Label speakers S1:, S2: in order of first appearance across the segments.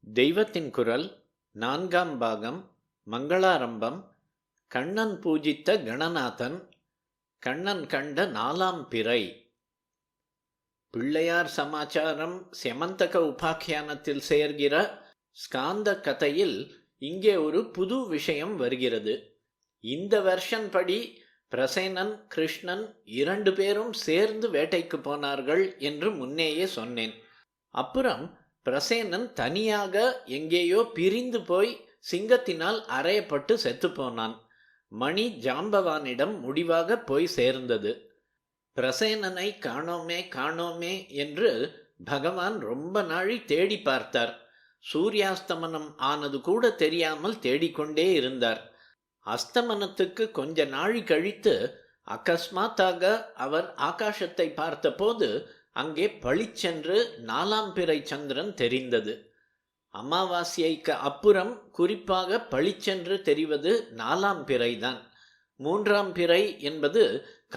S1: தெய்வத்தின் குரல் நான்காம் பாகம் மங்களாரம்பம். கண்ணன் பூஜித்த கணநாதன். கண்ணன் கண்ட நாலாம் பிறை. பிள்ளையார் சமாச்சாரம் செமந்தக உபாக்கியானத்தில் சேர்கிற ஸ்காந்த கதையில் இங்கே ஒரு புது விஷயம் வருகிறது. இந்த வெர்ஷன் படி பிரசேனன் கிருஷ்ணன் 2 பேரும் சேர்ந்து வேட்டைக்கு போனார்கள் என்று முன்னேயே சொன்னேன். அப்புறம் பிரசேனன் தனியாக எங்கேயோ பிரிந்து போய் சிங்கத்தினால் அறையப்பட்டு செத்துப்போனான். மணி ஜாம்பவானிடம் முடிவாக போய் சேர்ந்தது. பிரசேனனை காணோமே காணோமே என்று பகவான் ரொம்ப நாழி தேடி பார்த்தார். சூரியாஸ்தமனம் ஆனது கூட தெரியாமல் தேடிக்கொண்டே இருந்தார். அஸ்தமனத்துக்கு கொஞ்ச நாழி கழித்து அகஸ்மாத்தாக அவர் ஆகாசத்தை பார்த்தபோது அங்கே பளிச்சென்று 4ஆம் பிறை சந்திரன் தெரிந்தது. அமாவாசைக்கு அப்புறம் குறிப்பாக பளிச்சென்று தெரிவது 4ஆம் பிறைதான். 3ஆம் பிறை என்பது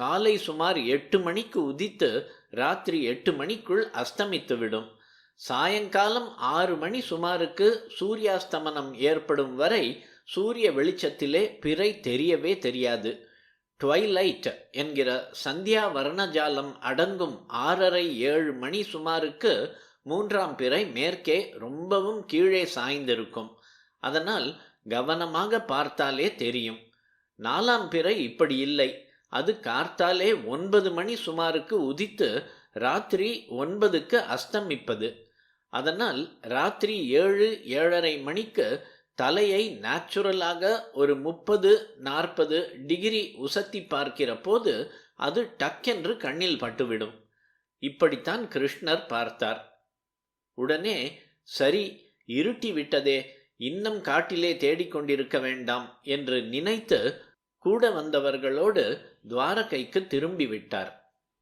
S1: காலை சுமார் 8 மணிக்கு உதித்து ராத்திரி 8 மணிக்குள் அஸ்தமித்துவிடும். சாயங்காலம் 6 மணி சுமாருக்கு சூரியாஸ்தமனம் ஏற்படும் வரை சூரிய வெளிச்சத்திலே பிறை தெரியவே தெரியாது. ட்வைலைட் என்கிற சந்தியா வர்ணஜாலம் அடங்கும் 6:30-7 மணி சுமாருக்கு 3ஆம் பிறை மேற்கே ரொம்பவும் கீழே சாய்ந்திருக்கும். அதனால் கவனமாக பார்த்தாலே தெரியும். 4ஆம் பிறை இப்படி இல்லை. அது கார்த்தாலே 9 மணி சுமாருக்கு உதித்து ராத்திரி 9க்கு அஸ்தமிப்பது. அதனால் ராத்திரி 7-7:30 மணிக்கு தலையை நேச்சுரலாக ஒரு 30-40 டிகிரி உசத்தி பார்க்கிற போது அது டக்கென்று கண்ணில் பட்டுவிடும். இப்படித்தான் கிருஷ்ணர் பார்த்தார். உடனே சரி, இருட்டி விட்டதே, இன்னும் காட்டிலே தேடிக்கொண்டிருக்க வேண்டாம் என்று நினைத்து கூட வந்தவர்களோடு துவாரகைக்கு திரும்பி விட்டார்.